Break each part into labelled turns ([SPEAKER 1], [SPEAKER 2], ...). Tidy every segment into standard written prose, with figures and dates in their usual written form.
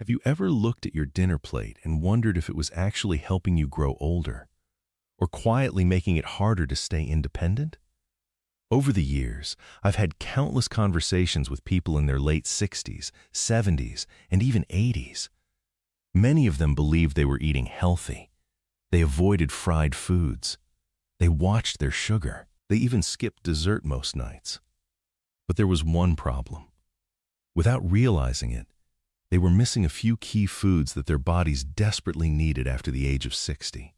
[SPEAKER 1] Have you ever looked at your dinner plate and wondered if it was actually helping you grow older, or quietly making it harder to stay independent? Over the years, I've had countless conversations with people in their late 60s, 70s, and even 80s. Many of them believed they were eating healthy. They avoided fried foods. They watched their sugar. They even skipped dessert most nights. But there was one problem. Without realizing it, they were missing a few key foods that their bodies desperately needed after the age of 60.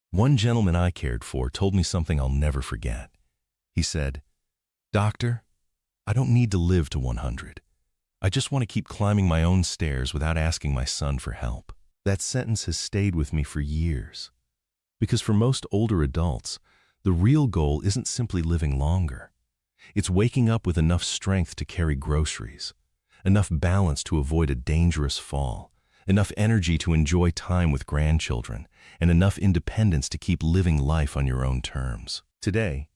[SPEAKER 1] One gentleman I cared for told me something I'll never forget. He said, "Doctor, I don't need to live to 100. I just want to keep climbing my own stairs without asking my son for help." That sentence has stayed with me for years. Because for most older adults, the real goal isn't simply living longer. It's waking up with enough strength to carry groceries, enough balance to avoid a dangerous fall, enough energy to enjoy time with grandchildren, and enough independence to keep living life on your own terms. Today,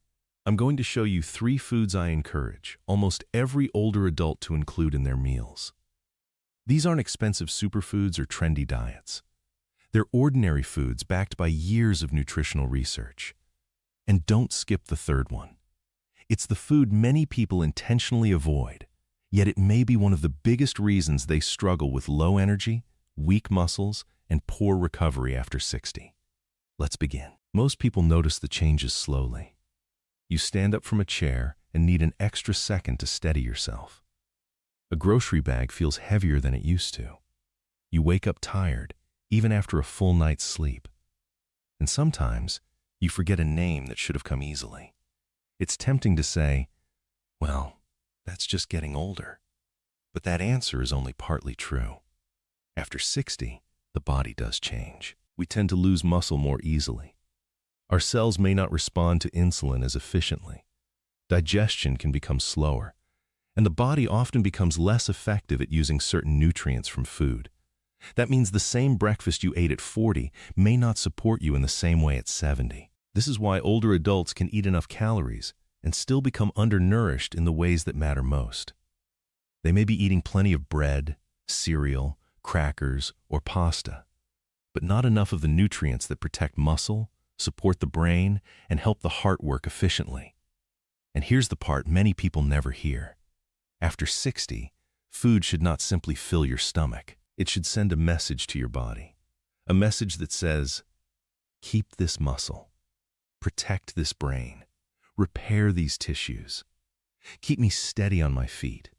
[SPEAKER 1] I'm going to show you 3 foods I encourage almost every older adult to include in their meals. These aren't expensive superfoods or trendy diets. They're ordinary foods backed by years of nutritional research. And don't skip the third one. It's the food many people intentionally avoid, yet it may be one of the biggest reasons they struggle with low energy, weak muscles, and poor recovery after 60. Let's begin. Most people notice the changes slowly. You stand up from a chair and need an extra second to steady yourself. A grocery bag feels heavier than it used to. You wake up tired, even after a full night's sleep. And sometimes, you forget a name that should have come easily. It's tempting to say, well, that's just getting older. But that answer is only partly true. After 60, the body does change. We tend to lose muscle more easily. Our cells may not respond to insulin as efficiently. Digestion can become slower, and the body often becomes less effective at using certain nutrients from food. That means the same breakfast you ate at 40 may not support you in the same way at 70. This is why older adults can eat enough calories and still become undernourished in the ways that matter most. They may be eating plenty of bread, cereal, crackers, or pasta, but not enough of the nutrients that protect muscle, support the brain, and help the heart work efficiently. And here's the part many people never hear. After 60, food should not simply fill your stomach. It should send a message to your body. A message that says, keep this muscle, protect this brain, repair these tissues, keep me steady on my feet.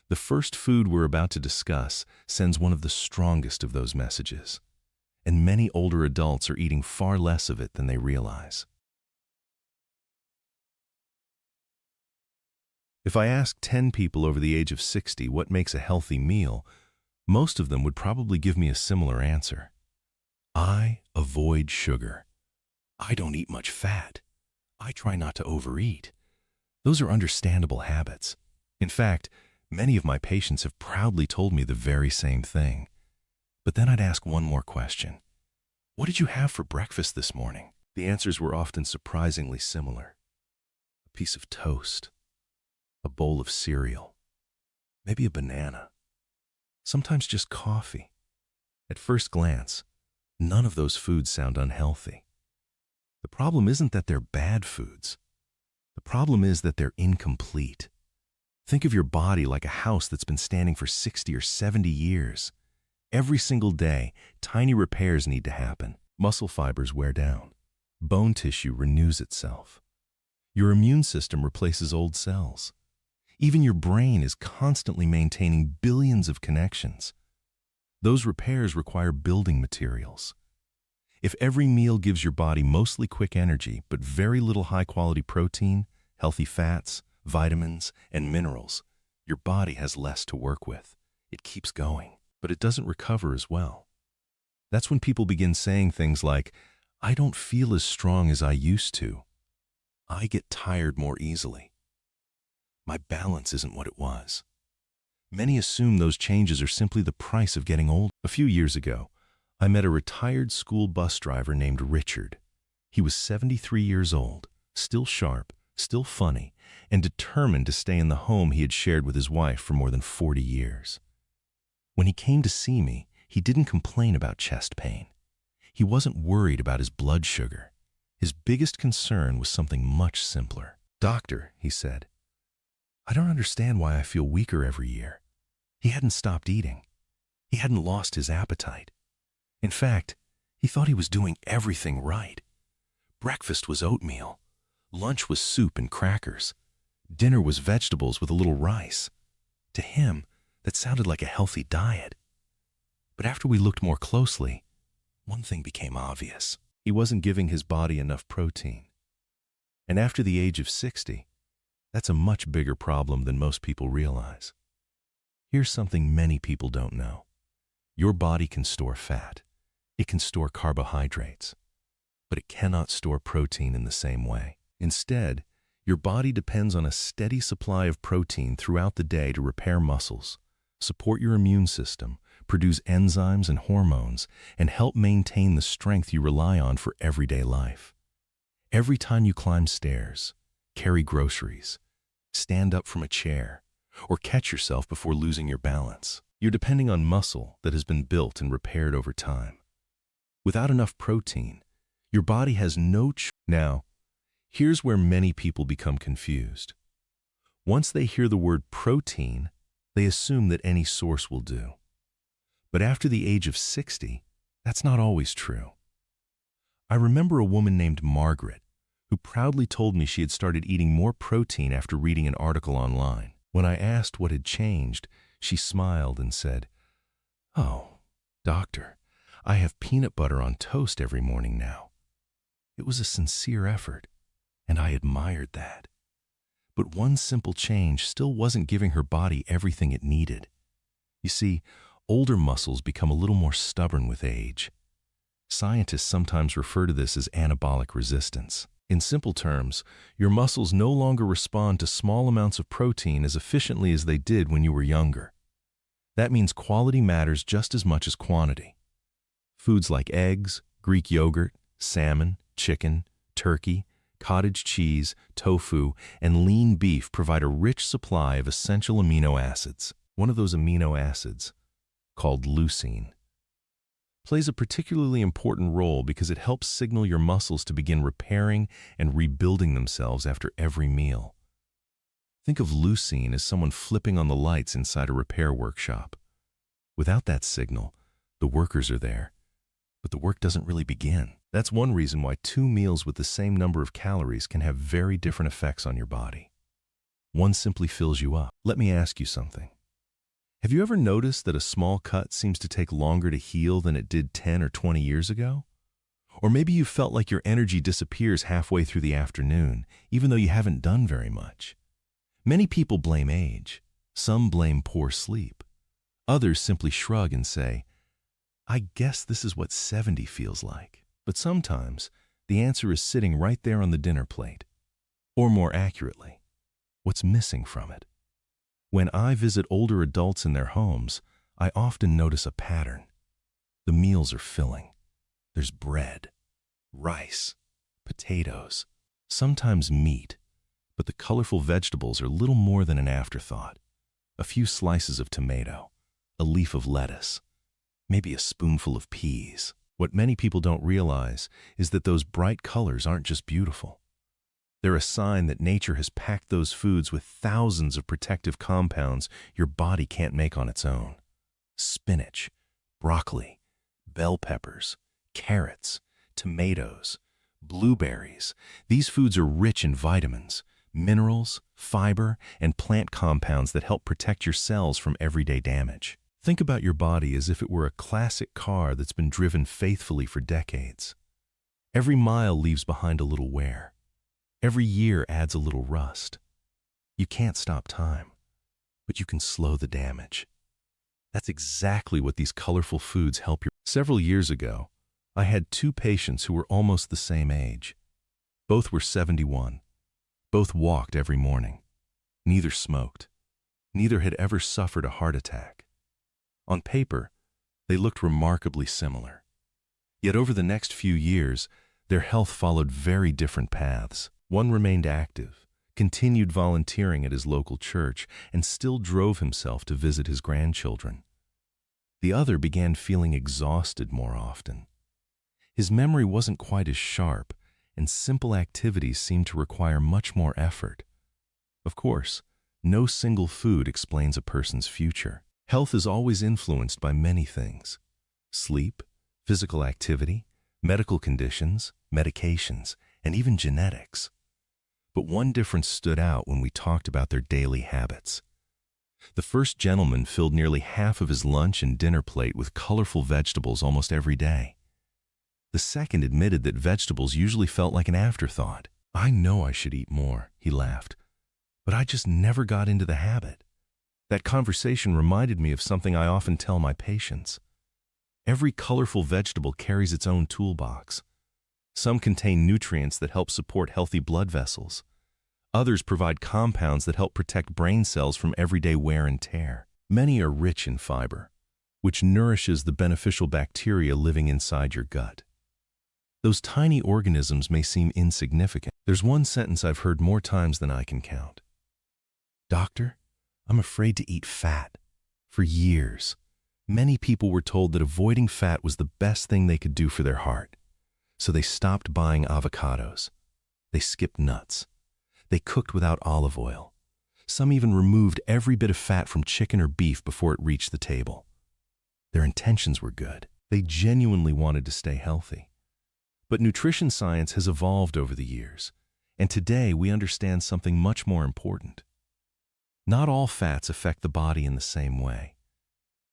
[SPEAKER 1] The first food we're about to discuss sends one of the strongest of those messages, and many older adults are eating far less of it than they realize. If I ask 10 people over the age of 60 what makes a healthy meal, most of them would probably give me a similar answer. I avoid sugar. I don't eat much fat. I try not to overeat. Those are understandable habits. In fact, many of my patients have proudly told me the very same thing. But then I'd ask one more question. What did you have for breakfast this morning? The answers were often surprisingly similar. A piece of toast, a bowl of cereal, maybe a banana, sometimes just coffee. At first glance, none of those foods sound unhealthy. The problem isn't that they're bad foods. The problem is that they're incomplete. Think of your body like a house that's been standing for 60 or 70 years. Every single day, tiny repairs need to happen. Muscle fibers wear down. Bone tissue renews itself. Your immune system replaces old cells. Even your brain is constantly maintaining billions of connections. Those repairs require building materials. If every meal gives your body mostly quick energy, but very little high-quality protein, healthy fats, vitamins, and minerals, your body has less to work with. It keeps going, but it doesn't recover as well. That's when people begin saying things like, I don't feel as strong as I used to. I get tired more easily. My balance isn't what it was. Many assume those changes are simply the price of getting old. A few years ago, I met a retired school bus driver named Richard. He was 73 years old, still sharp, still funny, and determined to stay in the home he had shared with his wife for more than 40 years. When he came to see me, he didn't complain about chest pain. He wasn't worried about his blood sugar. His biggest concern was something much simpler. "Doctor," he said, "I don't understand why I feel weaker every year." He hadn't stopped eating. He hadn't lost his appetite. In fact, he thought he was doing everything right. Breakfast was oatmeal. Lunch was soup and crackers. Dinner was vegetables with a little rice. To him, that sounded like a healthy diet. But after we looked more closely, one thing became obvious. He wasn't giving his body enough protein. And after the age of 60, that's a much bigger problem than most people realize. Here's something many people don't know. Your body can store fat. It can store carbohydrates. But it cannot store protein in the same way. Instead, your body depends on a steady supply of protein throughout the day to repair muscles, support your immune system, produce enzymes and hormones, and help maintain the strength you rely on for everyday life. Every time you climb stairs, carry groceries, stand up from a chair, or catch yourself before losing your balance, you're depending on muscle that has been built and repaired over time. Without enough protein, your body has no choice. Now, here's where many people become confused. Once they hear the word protein, they assume that any source will do. But after the age of 60, that's not always true. I remember a woman named Margaret who proudly told me she had started eating more protein after reading an article online. When I asked what had changed, she smiled and said, "Oh, doctor, I have peanut butter on toast every morning now." It was a sincere effort, and I admired that. But one simple change still wasn't giving her body everything it needed. You see, older muscles become a little more stubborn with age. Scientists sometimes refer to this as anabolic resistance. In simple terms, your muscles no longer respond to small amounts of protein as efficiently as they did when you were younger. That means quality matters just as much as quantity. Foods like eggs, Greek yogurt, salmon, chicken, turkey, cottage cheese, tofu, and lean beef provide a rich supply of essential amino acids. One of those amino acids, called leucine, plays a particularly important role because it helps signal your muscles to begin repairing and rebuilding themselves after every meal. Think of leucine as someone flipping on the lights inside a repair workshop. Without that signal, the workers are there, but the work doesn't really begin. That's one reason why 2 meals with the same number of calories can have very different effects on your body. One simply fills you up. Let me ask you something. Have you ever noticed that a small cut seems to take longer to heal than it did 10 or 20 years ago? Or maybe you felt like your energy disappears halfway through the afternoon, even though you haven't done very much. Many people blame age. Some blame poor sleep. Others simply shrug and say, "I guess this is what 70 feels like." But sometimes, the answer is sitting right there on the dinner plate. Or more accurately, what's missing from it. When I visit older adults in their homes, I often notice a pattern. The meals are filling. There's bread, rice, potatoes, sometimes meat, but the colorful vegetables are little more than an afterthought. A few slices of tomato, a leaf of lettuce, maybe a spoonful of peas. What many people don't realize is that those bright colors aren't just beautiful. They're a sign that nature has packed those foods with thousands of protective compounds your body can't make on its own. Spinach, broccoli, bell peppers, carrots, tomatoes, blueberries. These foods are rich in vitamins, minerals, fiber, and plant compounds that help protect your cells from everyday damage. Think about your body as if it were a classic car that's been driven faithfully for decades. Every mile leaves behind a little wear. Every year adds a little rust. You can't stop time, but you can slow the damage. That's exactly what these colorful foods help you. Several years ago, I had 2 patients who were almost the same age. Both were 71. Both walked every morning. Neither smoked. Neither had ever suffered a heart attack. On paper, they looked remarkably similar. Yet over the next few years, their health followed very different paths. One remained active, continued volunteering at his local church, and still drove himself to visit his grandchildren. The other began feeling exhausted more often. His memory wasn't quite as sharp, and simple activities seemed to require much more effort. Of course, no single food explains a person's future. Health is always influenced by many things: sleep, physical activity, medical conditions, medications, and even genetics. But one difference stood out when we talked about their daily habits. The first gentleman filled nearly half of his lunch and dinner plate with colorful vegetables almost every day. The second admitted that vegetables usually felt like an afterthought. "I know I should eat more," he laughed, "but I just never got into the habit." That conversation reminded me of something I often tell my patients. Every colorful vegetable carries its own toolbox. Some contain nutrients that help support healthy blood vessels. Others provide compounds that help protect brain cells from everyday wear and tear. Many are rich in fiber, which nourishes the beneficial bacteria living inside your gut. Those tiny organisms may seem insignificant. There's one sentence I've heard more times than I can count. "Doctor, I'm afraid to eat fat." For years, many people were told that avoiding fat was the best thing they could do for their heart. So they stopped buying avocados. They skipped nuts. They cooked without olive oil. Some even removed every bit of fat from chicken or beef before it reached the table. Their intentions were good. They genuinely wanted to stay healthy. But nutrition science has evolved over the years, and today we understand something much more important. Not all fats affect the body in the same way.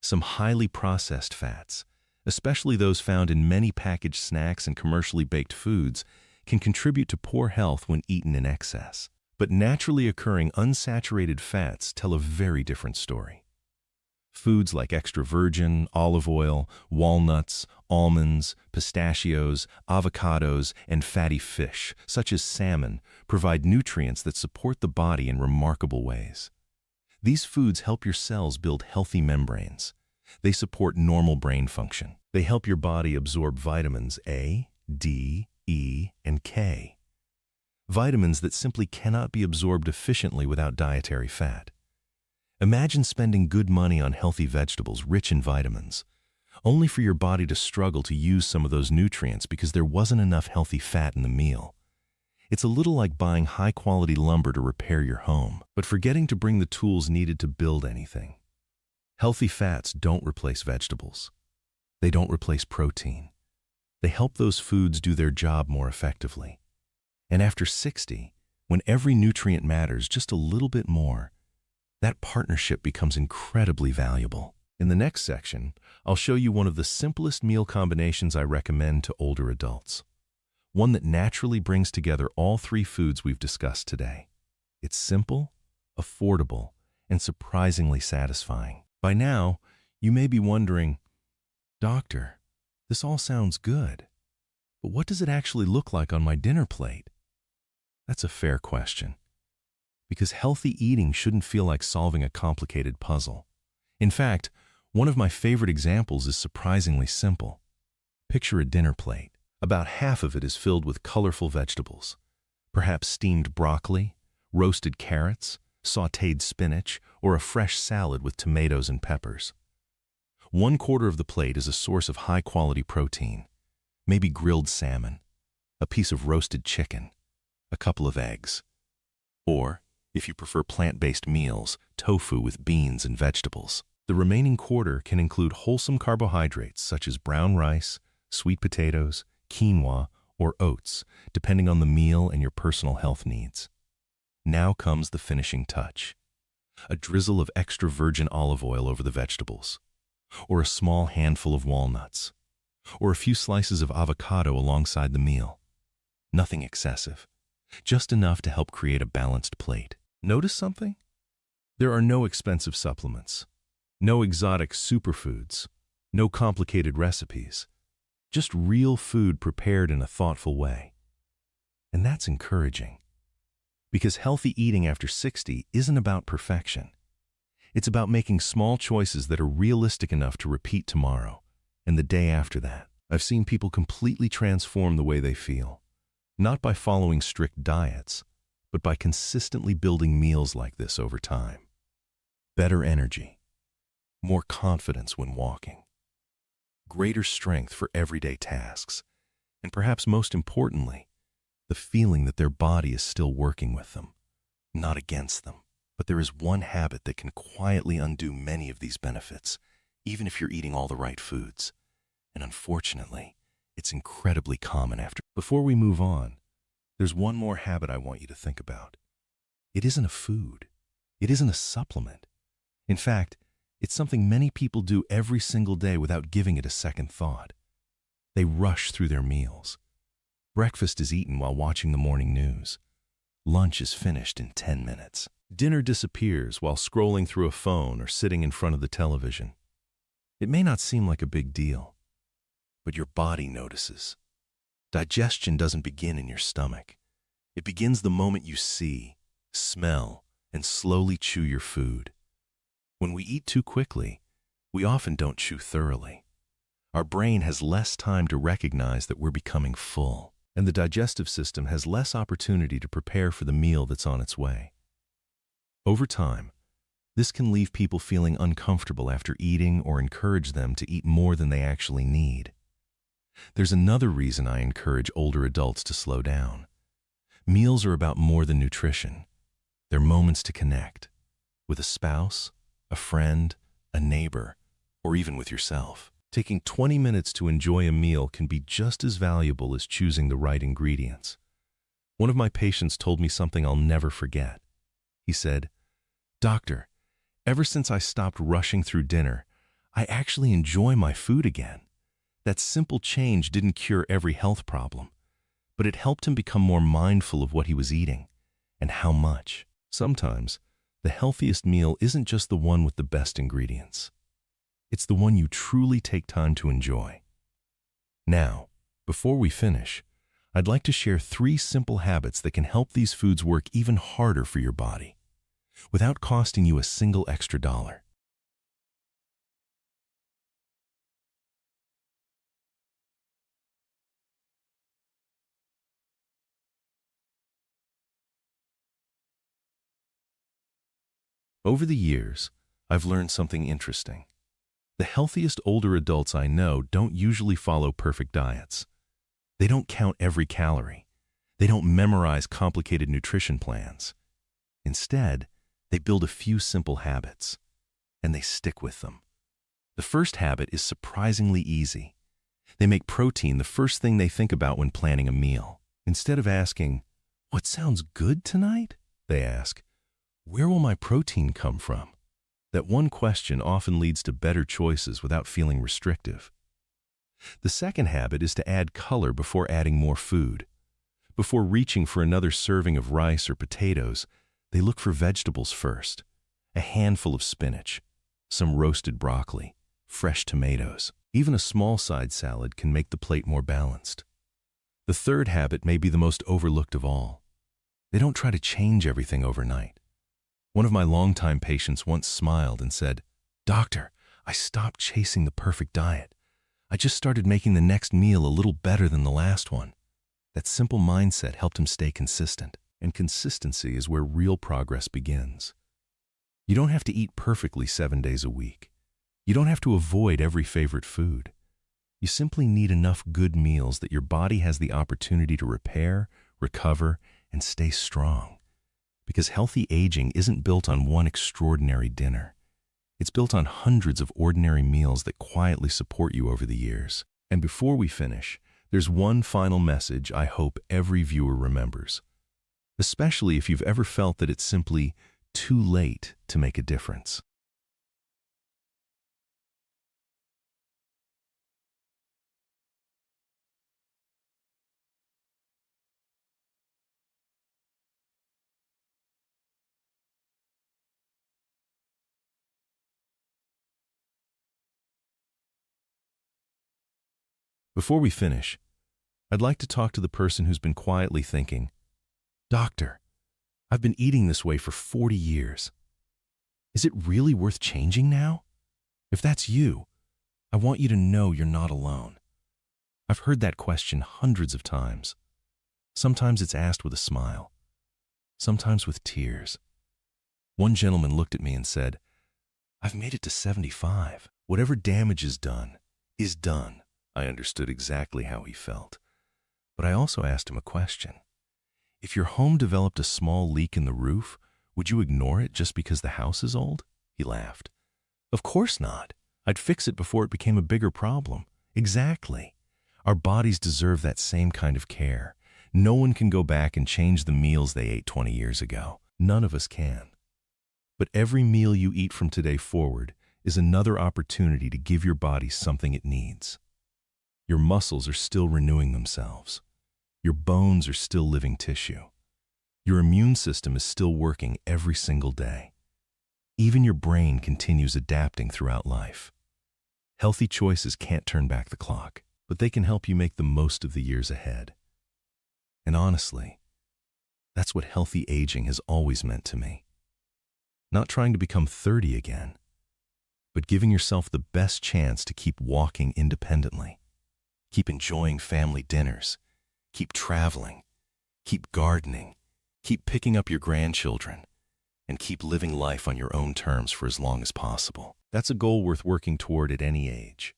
[SPEAKER 1] Some highly processed fats, especially those found in many packaged snacks and commercially baked foods, can contribute to poor health when eaten in excess. But naturally occurring unsaturated fats tell a very different story. Foods like extra virgin, olive oil, walnuts, almonds, pistachios, avocados, and fatty fish, such as salmon, provide nutrients that support the body in remarkable ways. These foods help your cells build healthy membranes. They support normal brain function. They help your body absorb vitamins A, D, E, and K. Vitamins that simply cannot be absorbed efficiently without dietary fat. Imagine spending good money on healthy vegetables rich in vitamins, only for your body to struggle to use some of those nutrients because there wasn't enough healthy fat in the meal. It's a little like buying high-quality lumber to repair your home, but forgetting to bring the tools needed to build anything. Healthy fats don't replace vegetables. They don't replace protein. They help those foods do their job more effectively. And after 60, when every nutrient matters just a little bit more, that partnership becomes incredibly valuable. In the next section, I'll show you one of the simplest meal combinations I recommend to older adults. One that naturally brings together all three foods we've discussed today. It's simple, affordable, and surprisingly satisfying. By now, you may be wondering, "Doctor, this all sounds good, but what does it actually look like on my dinner plate?" That's a fair question, because healthy eating shouldn't feel like solving a complicated puzzle. In fact, one of my favorite examples is surprisingly simple. Picture a dinner plate. About half of it is filled with colorful vegetables, perhaps steamed broccoli, roasted carrots, sautéed spinach, or a fresh salad with tomatoes and peppers. 1/4 of the plate is a source of high-quality protein, maybe grilled salmon, a piece of roasted chicken, a couple of eggs, or, if you prefer plant-based meals, tofu with beans and vegetables. The remaining 1/4 can include wholesome carbohydrates such as brown rice, sweet potatoes, quinoa, or oats, depending on the meal and your personal health needs. Now comes the finishing touch. A drizzle of extra virgin olive oil over the vegetables, or a small handful of walnuts, or a few slices of avocado alongside the meal. Nothing excessive, just enough to help create a balanced plate. Notice something? There are no expensive supplements, no exotic superfoods, no complicated recipes, just real food prepared in a thoughtful way. And that's encouraging, because healthy eating after 60 isn't about perfection. It's about making small choices that are realistic enough to repeat tomorrow and the day after that. I've seen people completely transform the way they feel, not by following strict diets, but by consistently building meals like this over time. Better energy, more confidence when walking, greater strength for everyday tasks, and perhaps most importantly, the feeling that their body is still working with them, not against them. But there is one habit that can quietly undo many of these benefits, even if you're eating all the right foods. And unfortunately, it's incredibly common after. Before we move on, there's one more habit I want you to think about. It isn't a food. It isn't a supplement. In fact, it's something many people do every single day without giving it a second thought. They rush through their meals. Breakfast is eaten while watching the morning news. Lunch is finished in 10 minutes. Dinner disappears while scrolling through a phone or sitting in front of the television. It may not seem like a big deal, but your body notices. Digestion doesn't begin in your stomach. It begins the moment you see, smell, and slowly chew your food. When we eat too quickly, we often don't chew thoroughly. Our brain has less time to recognize that we're becoming full, and the digestive system has less opportunity to prepare for the meal that's on its way. Over time, this can leave people feeling uncomfortable after eating or encourage them to eat more than they actually need. There's another reason I encourage older adults to slow down. Meals are about more than nutrition. They're moments to connect with a spouse, a friend, a neighbor, or even with yourself. Taking 20 minutes to enjoy a meal can be just as valuable as choosing the right ingredients. One of my patients told me something I'll never forget. He said, "Doctor, ever since I stopped rushing through dinner, I actually enjoy my food again." That simple change didn't cure every health problem, but it helped him become more mindful of what he was eating and how much. Sometimes, the healthiest meal isn't just the one with the best ingredients. It's the one you truly take time to enjoy. Now, before we finish, I'd like to share 3 simple habits that can help these foods work even harder for your body, without costing you a single extra dollar. Over the years, I've learned something interesting. The healthiest older adults I know don't usually follow perfect diets. They don't count every calorie. They don't memorize complicated nutrition plans. Instead, they build a few simple habits, and they stick with them. The first habit is surprisingly easy. They make protein the first thing they think about when planning a meal. Instead of asking, "What sounds good tonight?" they ask, "Where will my protein come from?" That one question often leads to better choices without feeling restrictive. The second habit is to add color before adding more food. Before reaching for another serving of rice or potatoes, they look for vegetables first. A handful of spinach, some roasted broccoli, fresh tomatoes. Even a small side salad can make the plate more balanced. The third habit may be the most overlooked of all. They don't try to change everything overnight. One of my longtime patients once smiled and said, "Doctor, I stopped chasing the perfect diet. I just started making the next meal a little better than the last one." That simple mindset helped him stay consistent, and consistency is where real progress begins. You don't have to eat perfectly 7 days a week. You don't have to avoid every favorite food. You simply need enough good meals that your body has the opportunity to repair, recover, and stay strong. Because healthy aging isn't built on one extraordinary dinner. It's built on hundreds of ordinary meals that quietly support you over the years. And before we finish, there's one final message I hope every viewer remembers, especially if you've ever felt that it's simply too late to make a difference. Before we finish, I'd like to talk to the person who's been quietly thinking, "Doctor, I've been eating this way for 40 years. Is it really worth changing now?" If that's you, I want you to know you're not alone. I've heard that question hundreds of times. Sometimes it's asked with a smile, sometimes with tears. One gentleman looked at me and said, I've made it to 75. Whatever damage is done, is done. I understood exactly how he felt. But I also asked him a question. If your home developed a small leak in the roof, would you ignore it just because the house is old? He laughed. Of course not. I'd fix it before it became a bigger problem. Exactly. Our bodies deserve that same kind of care. No one can go back and change the meals they ate 20 years ago. None of us can. But every meal you eat from today forward is another opportunity to give your body something it needs. Your muscles are still renewing themselves. Your bones are still living tissue. Your immune system is still working every single day. Even your brain continues adapting throughout life. Healthy choices can't turn back the clock, but they can help you make the most of the years ahead. And honestly, that's what healthy aging has always meant to me. Not trying to become 30 again, but giving yourself the best chance to keep walking independently, keep enjoying family dinners, keep traveling, keep gardening, keep picking up your grandchildren, and keep living life on your own terms for as long as possible. That's a goal worth working toward at any age.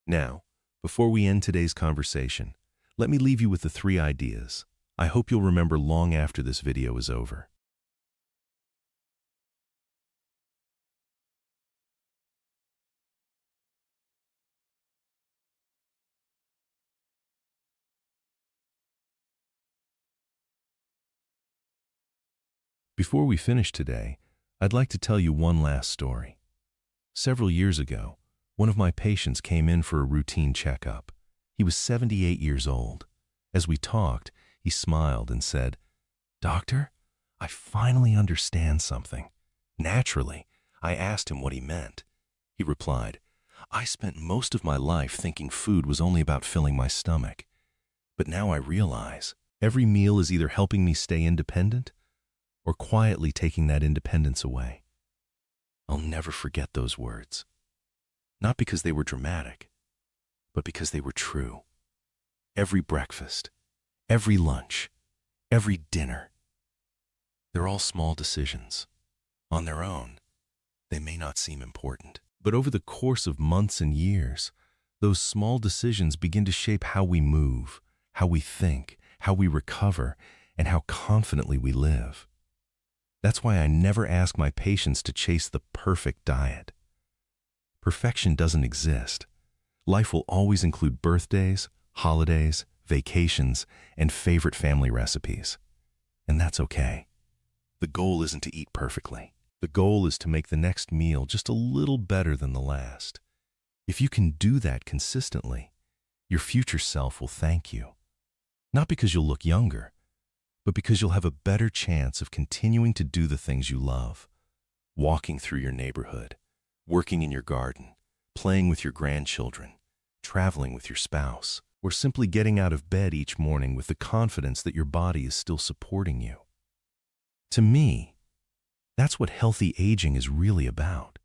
[SPEAKER 1] Now, before we end today's conversation, let me leave you with the 3 ideas I hope you'll remember long after this video is over. Before we finish today, I'd like to tell you one last story. Several years ago, one of my patients came in for a routine checkup. He was 78 years old. As we talked, he smiled and said, "Doctor, I finally understand something." Naturally, I asked him what he meant. He replied, "I spent most of my life thinking food was only about filling my stomach. But now I realize every meal is either helping me stay independent or quietly taking that independence away." I'll never forget those words. Not because they were dramatic, but because they were true. Every breakfast, every lunch, every dinner, they're all small decisions. On their own, they may not seem important. But over the course of months and years, those small decisions begin to shape how we move, how we think, how we recover, and how confidently we live. That's why I never ask my patients to chase the perfect diet. Perfection doesn't exist. Life will always include birthdays, holidays, vacations, and favorite family recipes. And that's okay. The goal isn't to eat perfectly. The goal is to make the next meal just a little better than the last. If you can do that consistently, your future self will thank you. Not because you'll look younger, but because you'll have a better chance of continuing to do the things you love. Walking through your neighborhood, working in your garden, playing with your grandchildren, traveling with your spouse, or simply getting out of bed each morning with the confidence that your body is still supporting you. To me, that's what healthy aging is really about.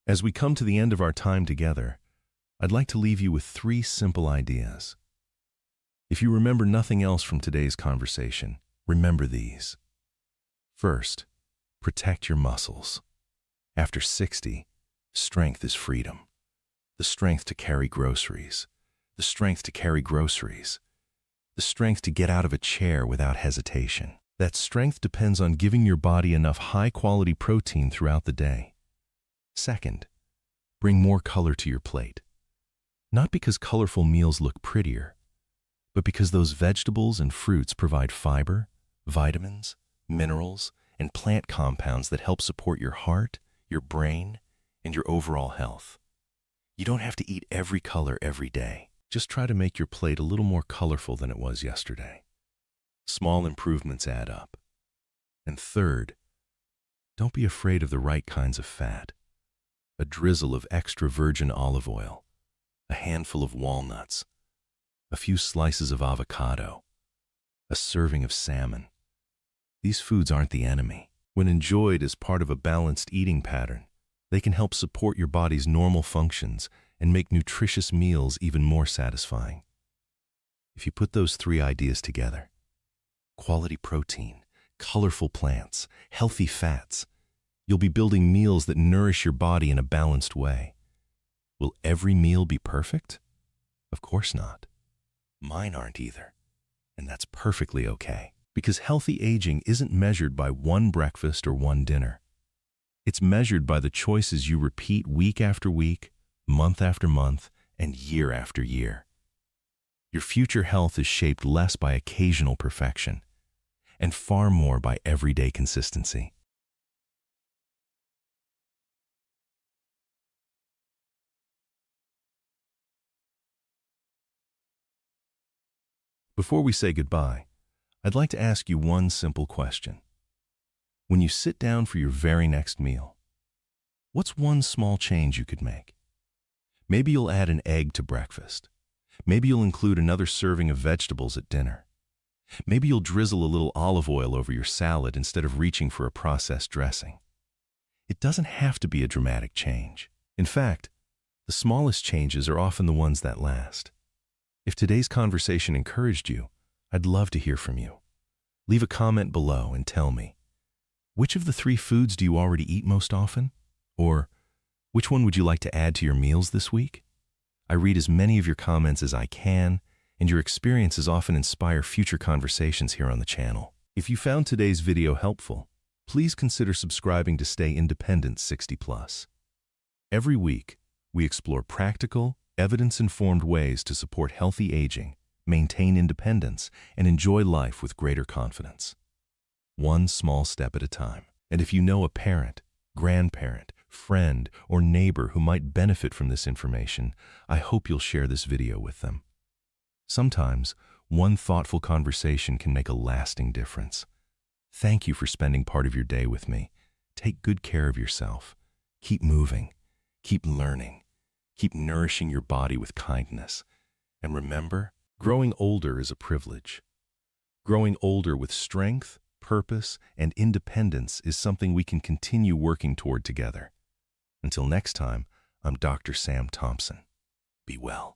[SPEAKER 1] As we come to the end of our time together, I'd like to leave you with 3 simple ideas. If you remember nothing else from today's conversation, remember these. First, protect your muscles. After 60, strength is freedom. The strength to carry groceries. The strength to carry groceries. The strength to get out of a chair without hesitation. That strength depends on giving your body enough high-quality protein throughout the day. Second, bring more color to your plate. Not because colorful meals look prettier, but because those vegetables and fruits provide fiber, vitamins, minerals, and plant compounds that help support your heart, your brain, and your overall health. You don't have to eat every color every day. Just try to make your plate a little more colorful than it was yesterday. Small improvements add up. And third, don't be afraid of the right kinds of fat. A drizzle of extra virgin olive oil, a handful of walnuts, a few slices of avocado, a serving of salmon. These foods aren't the enemy. When enjoyed as part of a balanced eating pattern, they can help support your body's normal functions and make nutritious meals even more satisfying. If you put those three ideas together, quality protein, colorful plants, healthy fats, you'll be building meals that nourish your body in a balanced way. Will every meal be perfect? Of course not. Mine aren't either, and that's perfectly okay. Because healthy aging isn't measured by one breakfast or one dinner. It's measured by the choices you repeat week after week, month after month, and year after year. Your future health is shaped less by occasional perfection and far more by everyday consistency. Before we say goodbye, I'd like to ask you one simple question. When you sit down for your very next meal, what's one small change you could make? Maybe you'll add an egg to breakfast. Maybe you'll include another serving of vegetables at dinner. Maybe you'll drizzle a little olive oil over your salad instead of reaching for a processed dressing. It doesn't have to be a dramatic change. In fact, the smallest changes are often the ones that last. If today's conversation encouraged you, I'd love to hear from you. Leave a comment below and tell me, which of the 3 foods do you already eat most often? Or which one would you like to add to your meals this week? I read as many of your comments as I can, and your experiences often inspire future conversations here on the channel. If you found today's video helpful, please consider subscribing to stay independent 60+. Every week, we explore practical, evidence-informed ways to support healthy aging, maintain independence, and enjoy life with greater confidence. One small step at a time. And if you know a parent, grandparent, friend, or neighbor who might benefit from this information, I hope you'll share this video with them. Sometimes, one thoughtful conversation can make a lasting difference. Thank you for spending part of your day with me. Take good care of yourself. Keep moving. Keep learning. Keep nourishing your body with kindness. And remember, growing older is a privilege. Growing older with strength, purpose, and independence is something we can continue working toward together. Until next time, I'm Dr. Sam Thompson. Be well.